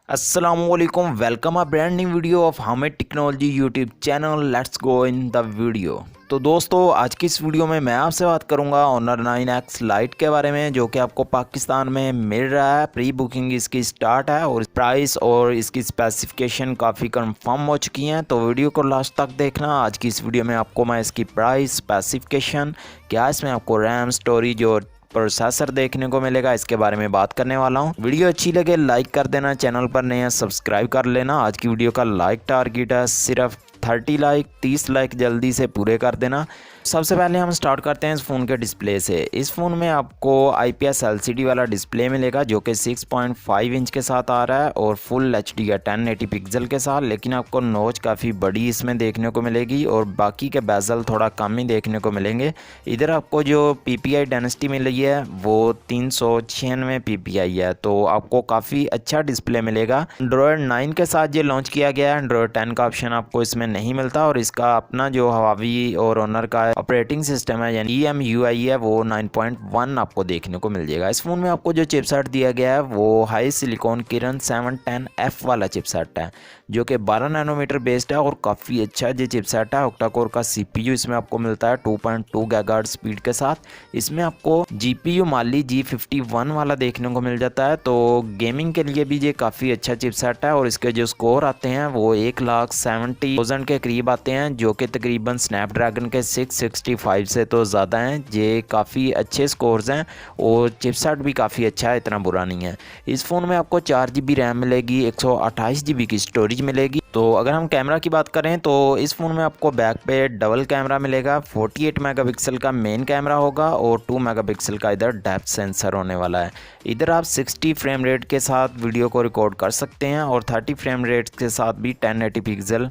Assalamualaikum, welcome a brand new video of Hamid technology YouTube channel. Let's go in the video. तो दोस्तों, आज की इस video में मैं आपसे बात करूंगा ऑनर 9X लाइट के बारे में, जो कि आपको पाकिस्तान में मिल रहा है। प्री बुकिंग इसकी स्टार्ट है और प्राइस और इसकी स्पेसिफिकेशन काफ़ी कंफर्म हो चुकी हैं। तो वीडियो को लास्ट तक देखना। आज की इस वीडियो में आपको मैं इसकी प्राइस, स्पेसिफिकेशन, क्या इसमें आपको रैम, स्टोरेज और प्रोसेसर देखने को मिलेगा, इसके बारे में बात करने वाला हूं। वीडियो अच्छी लगे लाइक कर देना, चैनल पर नए हैं सब्सक्राइब कर लेना। आज की वीडियो का लाइक टारगेट है सिर्फ 30 लाइक, 30 लाइक जल्दी से पूरे कर देना। सबसे पहले हम स्टार्ट करते हैं इस फ़ोन के डिस्प्ले से। इस फ़ोन में आपको IPS LCD वाला डिस्प्ले मिलेगा, जो कि 6.5 इंच के साथ आ रहा है और फुल HD है 1080 पिक्सल के साथ। लेकिन आपको नोच काफ़ी बड़ी इसमें देखने को मिलेगी और बाकी के बेजल थोड़ा कम ही देखने को मिलेंगे। इधर आपको जो PPI डेंसिटी मिल रही है वो 396 PPI है, तो आपको काफ़ी अच्छा डिस्प्ले मिलेगा। एंड्रॉयड 9 के साथ ये लॉन्च किया गया है। एंड्रॉयड 10 का ऑप्शन आपको इसमें नहीं मिलता और इसका अपना जो हवावी और ऑनर का ऑपरेटिंग सिस्टम है यानी EMUI है वो 9.1 आपको देखने को मिल जाएगा। इस फ़ोन में आपको जो चिपसेट दिया गया है वो हाई सिलिकॉन किरण 710F वाला चिपसेट है, जो कि 12 नैनोमीटर बेस्ड है और काफ़ी अच्छा ये चिपसेट है। ऑक्टा कोर का CPU इसमें आपको मिलता है 2.2 गीगाहर्ट्ज़ स्पीड के साथ। इसमें आपको GPU माली G51 वाला देखने को मिल जाता है, तो गेमिंग के लिए भी ये काफ़ी अच्छा चिपसेट है। और इसके जो स्कोर आते हैं वो 1,70,000 के करीब आते हैं, जो कि तकरीबन स्नैपड्रैगन के 665 से तो ज़्यादा हैं। ये काफ़ी अच्छे स्कोर्स हैं और चिपसेट भी काफ़ी अच्छा है, इतना बुरा नहीं है। इस फ़ोन में आपको 4GB रैम मिलेगी, 128GB की स्टोरेज मिलेगी। तो अगर हम कैमरा की बात करें तो इस फ़ोन में आपको बैक पे डबल कैमरा मिलेगा। 48 मेगापिक्सल का मेन कैमरा होगा और 2 मेगापिक्सल का इधर डेप्थ सेंसर होने वाला है। इधर आप 60 फ्रेम रेट के साथ वीडियो को रिकॉर्ड कर सकते हैं और 30 फ्रेम रेट के साथ भी 1080 पिक्सल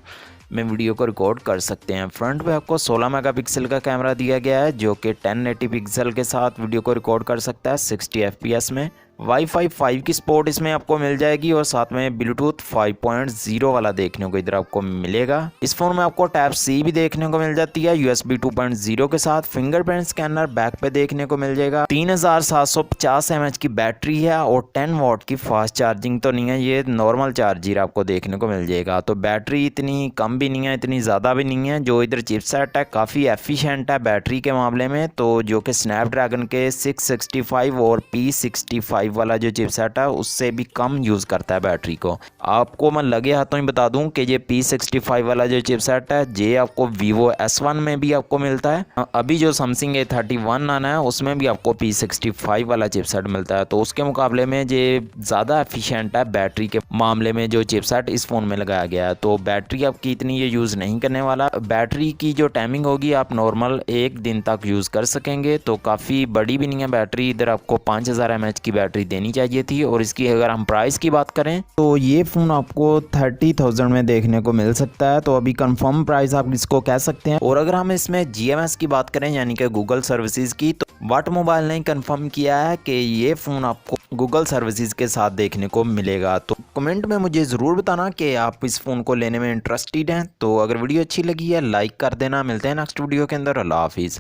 में वीडियो को रिकॉर्ड कर सकते हैं। फ्रंट पे आपको 16 मेगापिक्सल का कैमरा दिया गया है, जो कि 1080 पिक्सल के साथ वीडियो को रिकॉर्ड कर सकता है 60 FPS में। वाईफाई 5 की सपोर्ट इसमें आपको मिल जाएगी और साथ में ब्लूटूथ 5.0 वाला देखने को इधर आपको मिलेगा। इस फ़ोन में आपको टाइप C भी देखने को मिल जाती है USB 2.0 के साथ। फिंगरप्रिंट स्कैनर बैक पे देखने को मिल जाएगा। 3750 mAh की बैटरी है और 10 वाट की फास्ट चार्जिंग तो नहीं है, ये नॉर्मल चार्जर आपको देखने को मिल जाएगा। तो बैटरी इतनी कम भी नहीं है, इतनी ज़्यादा भी नहीं है। जो इधर चिपसेट है काफ़ी एफिशिएंट है बैटरी के मामले में, तो जो कि स्नैपड्रैगन के 665 और P65 वाला जो चिपसेट है उससे भी कम यूज़ करता है बैटरी को। आपको मैं लगे हाथों ही बता दूं कि ये P65 वाला जो चिपसेट है ये आपको Vivo S1 में भी आपको मिलता है। अभी जो सैमसंग A31 आना है उसमें भी आपको P65 वाला चिपसेट मिलता है, तो उसके मुकाबले में ये ज़्यादा एफिशिएंट है बैटरी के मामले में जो चिपसेट इस फ़ोन में लगाया गया है। तो बैटरी आपकी इतनी ये यूज़ नहीं करने वाला। बैटरी की जो टाइमिंग होगी आप नॉर्मल 1 दिन तक यूज़ कर सकेंगे, तो काफ़ी बड़ी भी नहीं है बैटरी। इधर आपको 5000 mAh की बैटरी देनी चाहिए थी। और इसकी अगर हम प्राइस की बात करें तो ये फ़ोन आपको 30,000 में देखने को मिल सकता है, तो अभी कंफर्म प्राइस आप इसको कह सकते हैं। और अगर हम इसमें GMS की बात करें यानी कि गूगल सर्विसेज की, तो वाट मोबाइल ने कंफर्म किया है कि ये फ़ोन आपको गूगल सर्विसेज के साथ देखने को मिलेगा। तो कमेंट में मुझे ज़रूर बताना कि आप इस फ़ोन को लेने में इंटरेस्टेड हैं। तो अगर वीडियो अच्छी लगी है लाइक कर देना। मिलते हैं नेक्स्ट वीडियो के अंदर। अल्लाह हाफिज़।